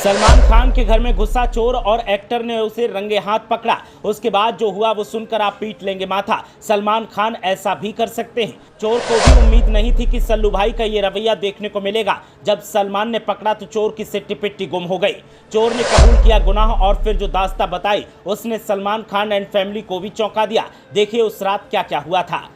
सलमान खान के घर में घुसा चोर और एक्टर ने उसे रंगे हाथ पकड़ा। उसके बाद जो हुआ वो सुनकर आप पीट लेंगे माथा। सलमान खान ऐसा भी कर सकते हैं। चोर को भी उम्मीद नहीं थी कि सल्लू भाई का ये रवैया देखने को मिलेगा। जब सलमान ने पकड़ा तो चोर की सिट्टी पिट्टी गुम हो गई। चोर ने कबूल किया गुनाह और फिर जो दास्ता बताई उसने सलमान खान एंड फैमिली को भी चौंका दिया। देखिए उस रात क्या क्या हुआ था।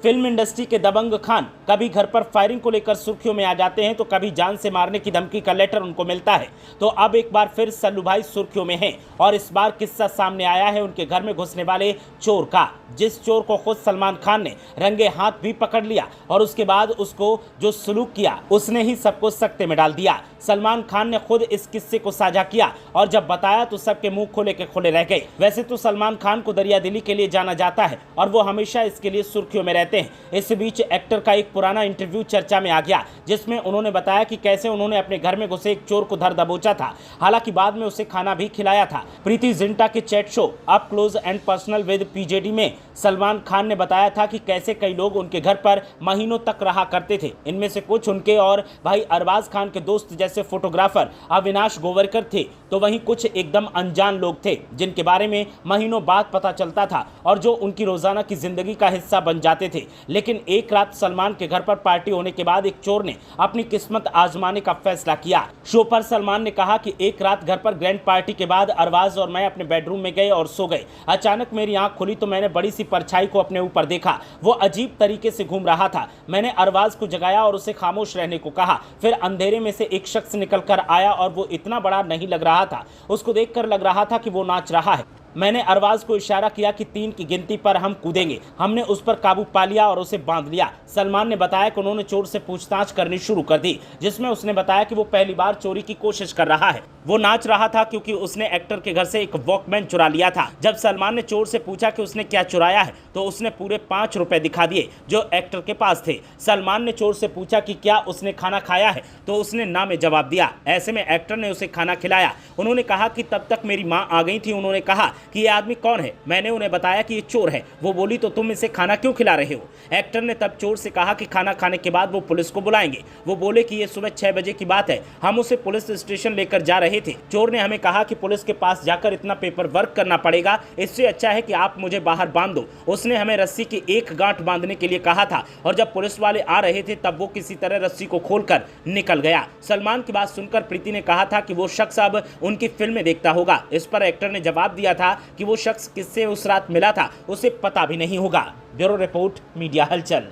फिल्म इंडस्ट्री के दबंग खान कभी घर पर फायरिंग को लेकर सुर्खियों में आ जाते हैं तो कभी जान से मारने की धमकी का लेटर उनको मिलता है। तो अब एक बार फिर सल्लू भाई सुर्खियों में हैं और इस बार किस्सा सामने आया है उनके घर में घुसने वाले चोर का, जिस चोर को खुद सलमान खान ने रंगे हाथ भी पकड़ लिया और उसके बाद उसको जो सलूक किया उसने ही सबको सकते में डाल दिया। सलमान खान ने खुद इस किस्से को साझा किया और जब बताया तो सबके मुंह खोले के खोले रह गए। वैसे तो सलमान खान को दरियादिली के लिए जाना जाता है और वो हमेशा इसके लिए सुर्खियों में रहते हैं। इस बीच एक्टर का एक पुराना इंटरव्यू चर्चा में आ गया जिसमें उन्होंने बताया कि कैसे उन्होंने अपने घर में घुसे एक चोर को धर दबोचा था। हालांकि बाद में उसे खाना भी खिलाया था। प्रीति जिंटा के chat show up close and personal with PZD में सलमान खान ने बताया था कि कैसे कई लोग उनके घर पर महीनों तक रहा करते थे। इनमें से कुछ उनके और भाई अरबाज खान के दोस्त जैसे फोटोग्राफर अविनाश गोवरकर थे, तो वहीं कुछ एकदम अनजान लोग थे जिनके बारे में महीनों बाद पता चलता था और जो उनकी रोजाना की जिंदगी का हिस्सा बन जाते थे। लेकिन एक रात सलमान के घर पर पार्टी होने के बाद एक चोर ने अपनी किस्मत आजमाने का फैसला किया। शो पर सलमान ने कहा कि एक रात घर पर ग्रैंड पार्टी के बाद अरबाज और मैं अपने बेडरूम में गए और सो गए। अचानक मेरी आंख खुली तो मैंने बड़ी सी परछाई को अपने ऊपर देखा। वो अजीब तरीके से घूम रहा था। मैंने अरबाज को जगाया और उसे खामोश रहने को कहा। फिर अंधेरे में से एक शख्स निकल कर आया और वो इतना बड़ा नहीं लग रहा था। उसको देखकर लग रहा था कि वो नाच रहा है। मैंने अरबाज को इशारा किया कि 3 की गिनती पर हम कूदेंगे। हमने उस पर काबू पा लिया और उसे बांध लिया। सलमान ने बताया कि उन्होंने चोर से पूछताछ करनी शुरू कर दी, जिसमें उसने बताया कि वो पहली बार चोरी की कोशिश कर रहा है। वो नाच रहा था क्योंकि उसने एक्टर के घर से एक वॉकमैन चुरा लिया था। जब सलमान ने चोर से पूछा कि उसने क्या चुराया है तो उसने पूरे 5 रुपए दिखा दिए जो एक्टर के पास थे। सलमान ने चोर से पूछा कि क्या उसने खाना खाया है तो उसने ना में जवाब दिया। ऐसे में एक्टर ने उसे खाना खिलाया। उन्होंने कहा कि तब तक मेरी माँ आ गई थी। उन्होंने कहा कि ये आदमी कौन है। मैंने उन्हें बताया कि ये चोर है। वो बोली तो तुम इसे खाना क्यों खिला रहे हो। एक्टर ने तब चोर से कहा कि खाना खाने के बाद वो पुलिस को बुलाएंगे। वो बोले कि ये सुबह 6 बजे की बात है, हम उसे पुलिस स्टेशन लेकर जा रहे थे। चोर ने हमें कहा कि पुलिस के पास जाकर इतना पेपर वर्क करना पड़ेगा, इससे अच्छा है कि आप मुझे बाहर बांध दो। उसने हमें रस्सी की एक गांठ बांधने के लिए कहा था और जब पुलिस वाले आ रहे थे तब वो किसी तरह रस्सी को खोलकर निकल गया। सलमान की बात सुनकर प्रीति ने कहा था कि वो शख्स अब उनकी फिल्में देखता होगा। इस पर एक्टर ने जवाब दिया था कि वो शख्स किससे उस रात मिला था उसे पता भी नहीं होगा। ब्यूरो रिपोर्ट, मीडिया हलचल।